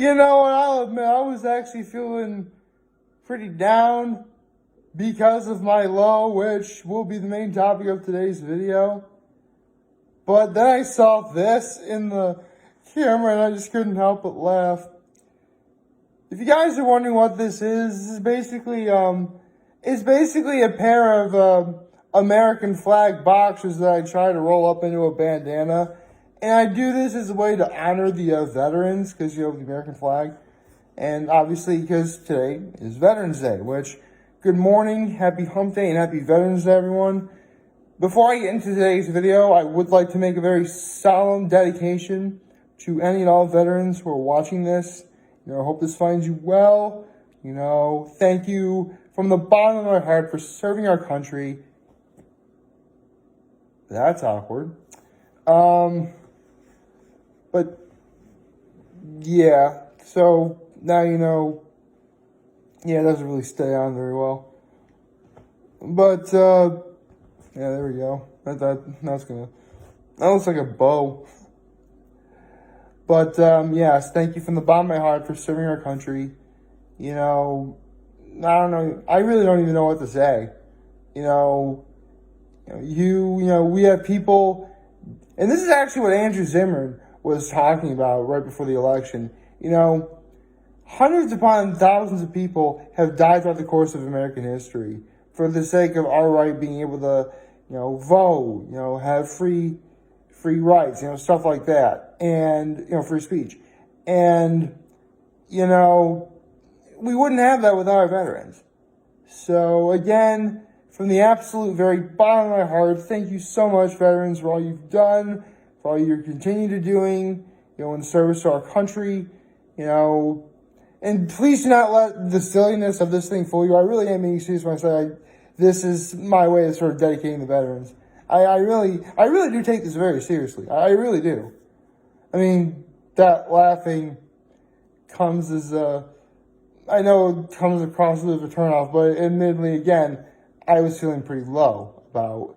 You know what, I'll admit, I was actually feeling pretty down because of my low, which will be the main topic of today's video. But then I saw this in the camera and I just couldn't help but laugh. If you guys are wondering what this is basically, it's basically a pair of American flag boxers that I try to roll up into a bandana. And I do this as a way to honor the veterans, because, you know, the American flag. And obviously, because today is Veterans Day, which, good morning, happy hump day, and happy Veterans Day, everyone. Before I get into today's video, I would like to make a very solemn dedication to any and all veterans who are watching this. You know, I hope this finds you well. You know, thank you from the bottom of my heart for serving our country. That's awkward. But, yeah, so now you know, yeah, it doesn't really stay on very well. But, yeah, there we go. That looks like a bow. But, yes, thank you from the bottom of my heart for serving our country. You know, I don't know, I really don't even know what to say. You know, we have people, and this is actually what Andrew Zimmern was talking about right before the election. You know, hundreds upon thousands of people have died throughout the course of American history for the sake of our right being able to, you know, vote, you know, have free rights, you know, stuff like that, and, you know, free speech. And, you know, we wouldn't have that without our veterans. So, again, from the absolute very bottom of my heart, thank you so much, veterans, for all you've done, for all you continue to doing, you know, in service to our country, you know. And please do not let the silliness of this thing fool you. I really am being serious when I say this is my way of sort of dedicating the veterans. I really do take this very seriously. I really do. I mean, that laughing comes as I know it comes across as a turnoff, but admittedly, again, I was feeling pretty low about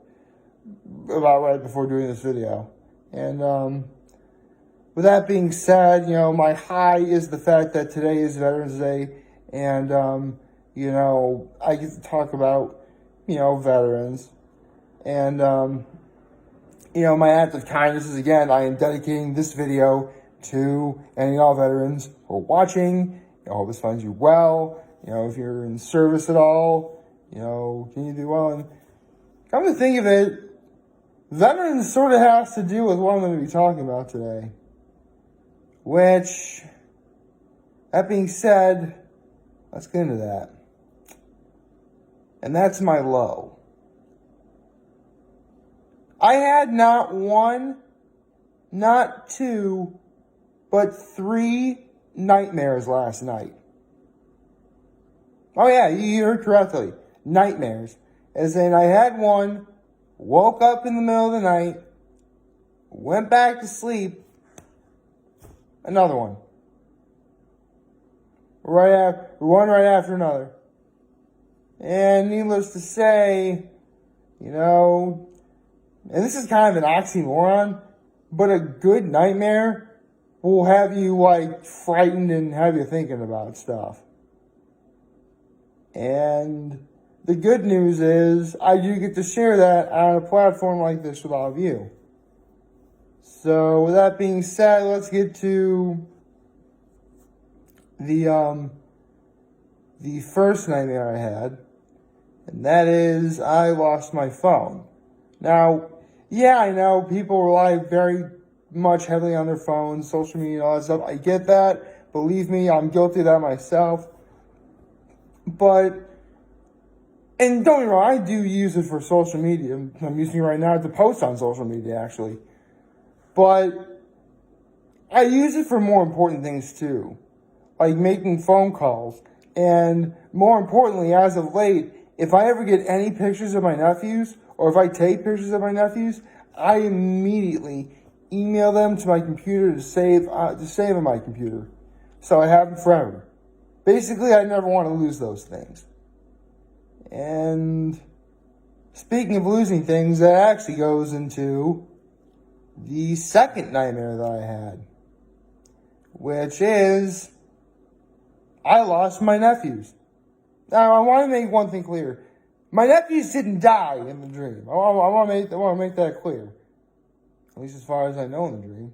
right before doing this video. And with that being said, you know, my high is the fact that today is Veterans Day, and you know, I get to talk about, you know, veterans. And you know, my act of kindness is, again, I am dedicating this video to any and all veterans who are watching. I hope this finds you well. You know, if you're in service at all, you know, can you do well? And come to think of it, veterans sort of has to do with what I'm going to be talking about today. Which, that being said, let's get into that. And that's my low. I had not one, not two, but 3 nightmares last night. Oh yeah, you heard correctly. Nightmares. As in, I had one, woke up in the middle of the night, went back to sleep, another one. One right after another. And needless to say, you know, and this is kind of an oxymoron, but a good nightmare will have you, like, frightened and have you thinking about stuff. And the good news is I do get to share that on a platform like this with all of you. So with that being said, let's get to the first nightmare I had, and that is I lost my phone. Now, yeah, I know people rely very much heavily on their phones, social media, and all that stuff. I get that. Believe me, I'm guilty of that myself. But, and don't get me wrong, I do use it for social media. I'm using it right now to post on social media, actually. But I use it for more important things, too. Like making phone calls. And more importantly, as of late, if I ever get any pictures of my nephews, or if I take pictures of my nephews, I immediately email them to my computer to save on my computer. So I have them forever. Basically, I never want to lose those things. And speaking of losing things, that actually goes into the second nightmare that I had, which is I lost my nephews. Now, I want to make one thing clear. My nephews didn't die in the dream. I want to make that clear. At least as far as I know in the dream.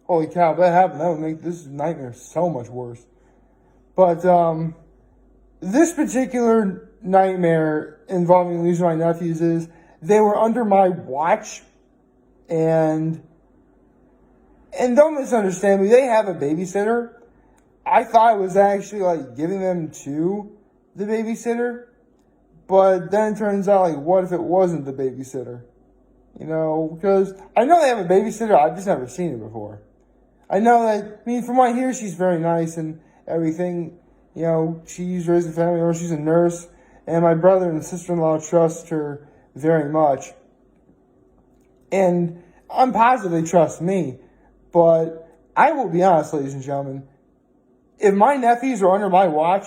Holy cow, if that happened, that would make this nightmare so much worse. But this particular nightmare involving losing my nephews is they were under my watch, and don't misunderstand me, they have a babysitter. I thought I was actually like giving them to the babysitter, but then it turns out like, what if it wasn't the babysitter? You know, because I know they have a babysitter, I've just never seen it before. I know that, I mean, from what I hear, she's very nice and everything. You know, she's raised a family, or she's a nurse, and my brother and sister-in-law trust her very much. And I'm positive they trust me, but I will be honest, ladies and gentlemen, if my nephews were under my watch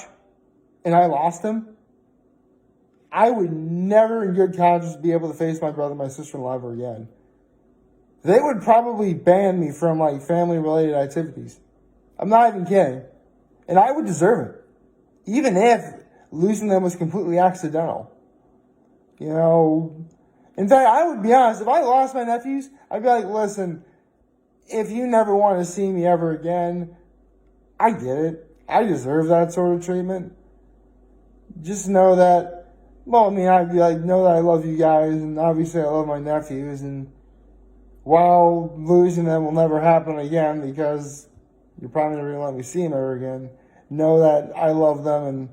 and I lost them, I would never in good conscience be able to face my brother and my sister-in-law ever again. They would probably ban me from like family-related activities. I'm not even kidding. And I would deserve it. Even if losing them was completely accidental. You know, in fact, I would be honest, if I lost my nephews, I'd be like, listen, if you never want to see me ever again, I get it. I deserve that sort of treatment. Just know that, well, I mean, I'd be like, know that I love you guys, and obviously I love my nephews, and while losing them will never happen again because you're probably never going to let me see them ever again, know that I love them, and,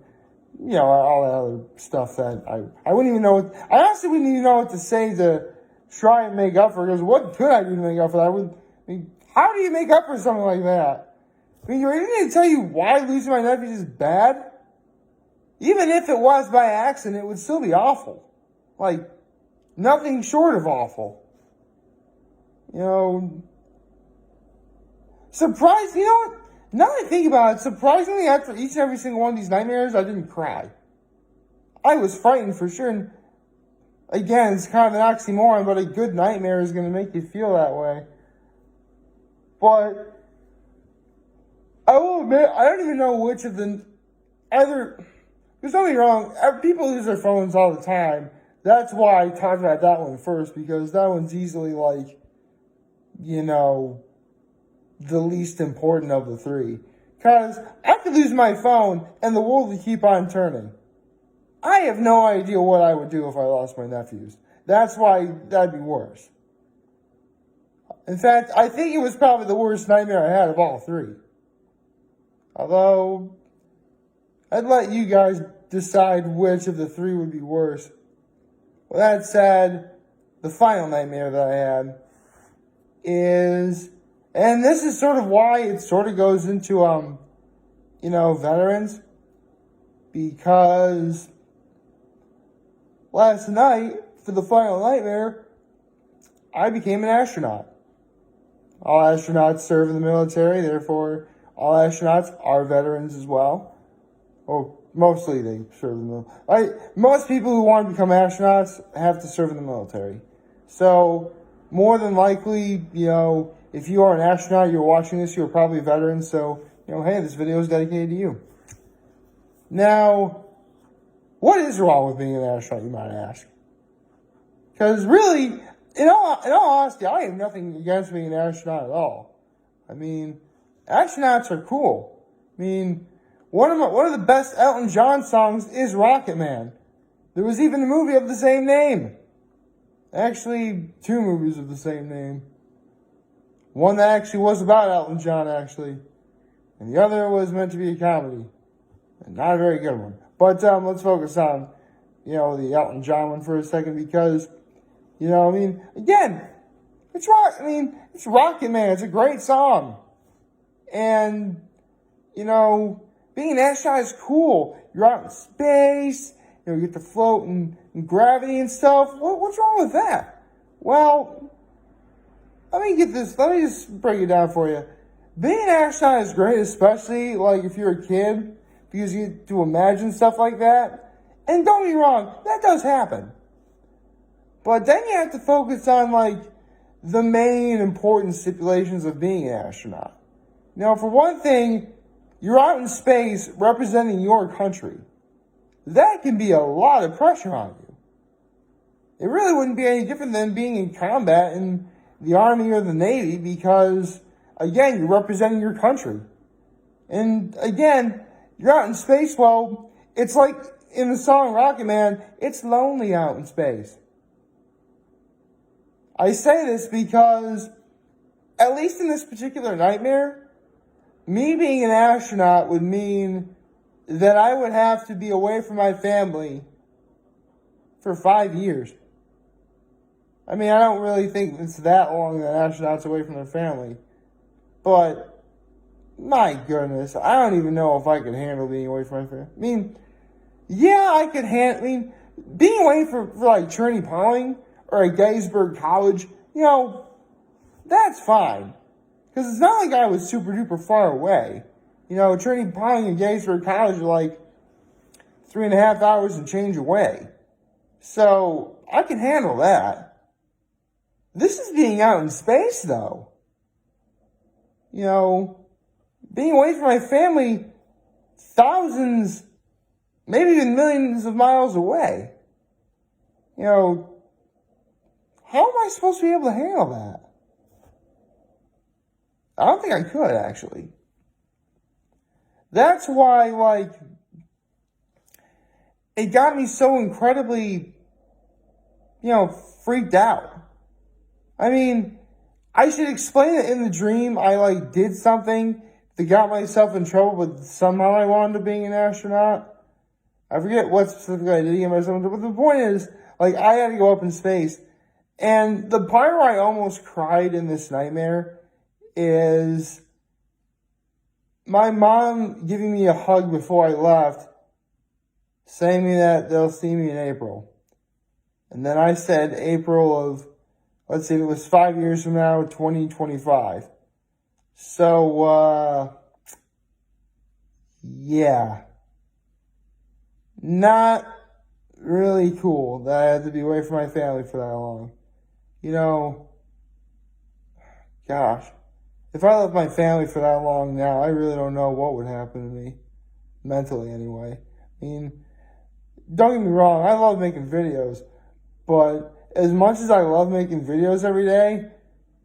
you know, all that other stuff that I wouldn't even know I honestly wouldn't even know what to say to try and make up for it, because what could I do to make up for that? I mean, how do you make up for something like that? I mean, you're ready me to tell you why losing my nephews is bad? Even if it was by accident, it would still be awful. Like, nothing short of awful. You know, you know what? Now that I think about it, surprisingly, after each and every single one of these nightmares, I didn't cry. I was frightened for sure. And again, it's kind of an oxymoron, but a good nightmare is going to make you feel that way. But I will admit, I don't even know which of the either. There's nothing wrong. People lose their phones all the time. That's why I talked about that one first, because that one's easily like, you know, the least important of the three. Because I could lose my phone and the world would keep on turning. I have no idea what I would do if I lost my nephews. That's why that'd be worse. In fact, I think it was probably the worst nightmare I had of all three. Although, I'd let you guys decide which of the three would be worse. With that said, the final nightmare that I had is, and this is sort of why it sort of goes into, you know, veterans, because last night, for the final nightmare, I became an astronaut. All astronauts serve in the military, therefore all astronauts are veterans as well. Well, mostly they serve in the military. Most people who want to become astronauts have to serve in the military. So, more than likely, you know, if you are an astronaut, you're watching this, you're probably a veteran. So, you know, hey, this video is dedicated to you. Now, what is wrong with being an astronaut, you might ask? Because really, in all honesty, I have nothing against being an astronaut at all. I mean, astronauts are cool. I mean, one of the best Elton John songs is Rocket Man. There was even a movie of the same name. Actually, 2 movies of the same name. One that actually was about Elton John, actually. And the other was meant to be a comedy. And not a very good one. But let's focus on, you know, the Elton John one for a second, because, you know, I mean, again, it's Rocket Man. It's a great song. And, you know, being an astronaut is cool. You're out in space. You know, you get to float in gravity and stuff. What's wrong with that? Well, let me just break it down for you. Being an astronaut is great, especially like if you're a kid, because you get to imagine stuff like that. And don't get me wrong, that does happen. But then you have to focus on like the main important stipulations of being an astronaut. Now, for one thing, you're out in space representing your country. That can be a lot of pressure on you. It really wouldn't be any different than being in combat in the Army or the Navy because, again, you're representing your country. And, again, you're out in space, well, it's like in the song Rocket Man, it's lonely out in space. I say this because, at least in this particular nightmare, me being an astronaut would mean that I would have to be away from my family for 5 years. I mean, I don't really think it's that long that astronauts away from their family. But, my goodness, I don't even know if I could handle being away from my family. I mean, yeah, I could handle, being away for like Trinity Pine or at Gettysburg College, that's fine. Because it's not like I was super duper far away. Trinity Pine and Gettysburg College are like 3.5 hours and change away. So, I can handle that. This is being out in space, though. Being away from my family thousands, maybe even millions of miles away. How am I supposed to be able to handle that? I don't think I could, actually. That's why, it got me so incredibly, freaked out. I mean, I should explain it in the dream. I, did something that got myself in trouble, but somehow I wound up being an astronaut. I forget what specifically I did to get myself in trouble, but the point is, I had to go up in space. And the part where I almost cried in this nightmare is my mom giving me a hug before I left, saying to me that they'll see me in April. And then I said April of, let's see, it was 5 years from now, 2025. So, yeah. Not really cool that I had to be away from my family for that long. Gosh. If I left my family for that long now, I really don't know what would happen to me. Mentally, anyway. Don't get me wrong, I love making videos. But as much as I love making videos every day,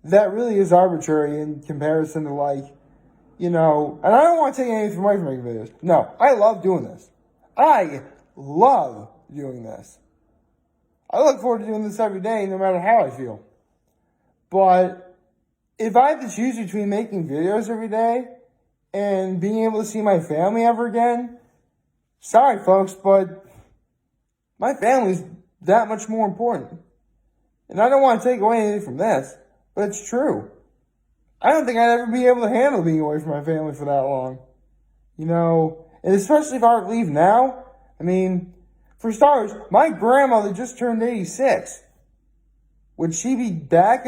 that really is arbitrary in comparison to and I don't want to take anything away from making videos. No, I love doing this. I love doing this. I look forward to doing this every day, no matter how I feel. But if I had to choose between making videos every day and being able to see my family ever again, sorry folks, but my family's that much more important. And I don't want to take away anything from this, but it's true. I don't think I'd ever be able to handle being away from my family for that long. And especially if I were to leave now. For starters, my grandmother just turned 86. Would she be back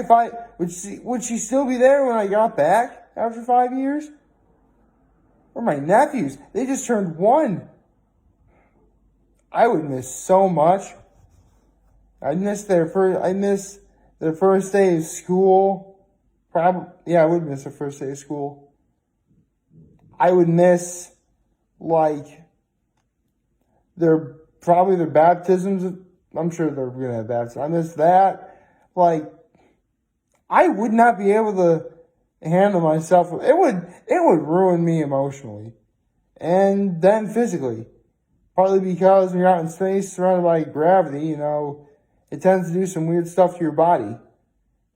would she still be there when I got back after 5 years? Or my nephews, they just turned 1. I would miss so much. I miss their first day of school. I would miss their first day of school. I would miss, their baptisms. I'm sure they're going to have baptisms. I miss that. I would not be able to handle myself. It would ruin me emotionally. And then physically. Partly because when you're out in space surrounded by gravity, it tends to do some weird stuff to your body.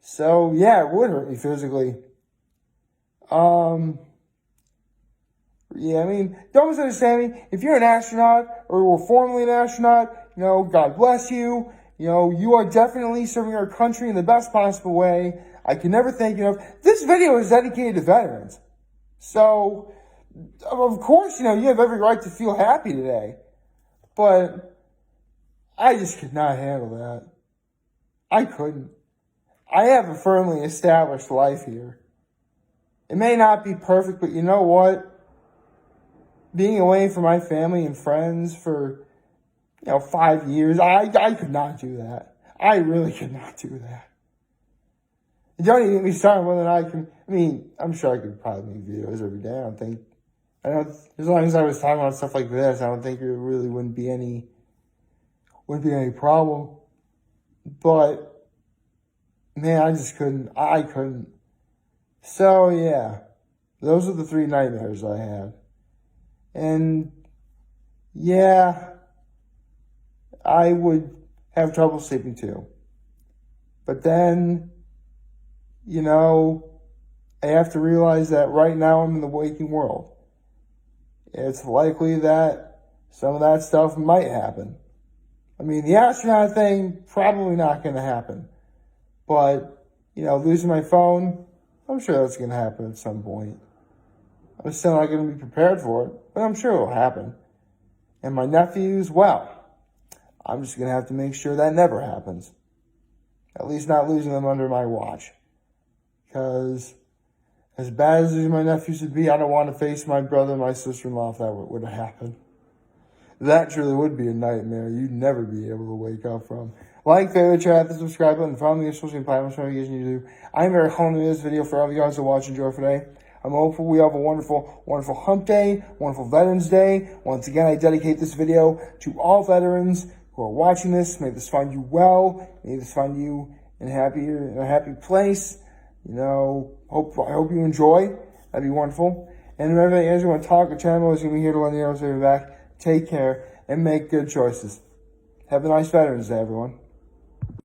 So, yeah, it would hurt me physically. Don't misunderstand me. If you're an astronaut or were formerly an astronaut, God bless you. You are definitely serving our country in the best possible way. I can never thank you enough. This video is dedicated to veterans. So, of course, you have every right to feel happy today. But I just could not handle that. I couldn't. I have a firmly established life here. It may not be perfect, but you know what? Being away from my family and friends for, 5 years, I could not do that. I really could not do that. Don't even get me started whether I can, I'm sure I could probably make videos every day. I don't, as long as I was talking about stuff like this, I don't think it really wouldn't be any problem. But man, I just couldn't. I couldn't. So yeah, those are the 3 nightmares I had. And yeah, I would have trouble sleeping too. But then, you know, I have to realize that right now I'm in the waking world. It's likely that some of that stuff might happen. I mean, the astronaut thing, probably not going to happen. But, you know, losing my phone, I'm sure that's going to happen at some point. I'm still not going to be prepared for it, but I'm sure it'll happen. And my nephews, well, I'm just going to have to make sure that never happens. At least not losing them under my watch. Because as bad as losing my nephews would be, I don't want to face my brother and my sister-in-law if that would have happened. That truly would be a nightmare you'd never be able to wake up from. Like, favorite, share, hit the subscribe button, follow me on social media platforms, whatever you guys need to do. I'm very hoping this video for all of you guys to watch and enjoy for today. I'm hopeful we have a wonderful, wonderful hump day, wonderful Veterans Day. Once again, I dedicate this video to all veterans who are watching this. May this find you well. May this find you in a happy place. You know, I hope you enjoy. That'd be wonderful. And remember, as you want to talk, the channel is going to be here to let you know back. Take care and make good choices. Have a nice Veterans Day, everyone.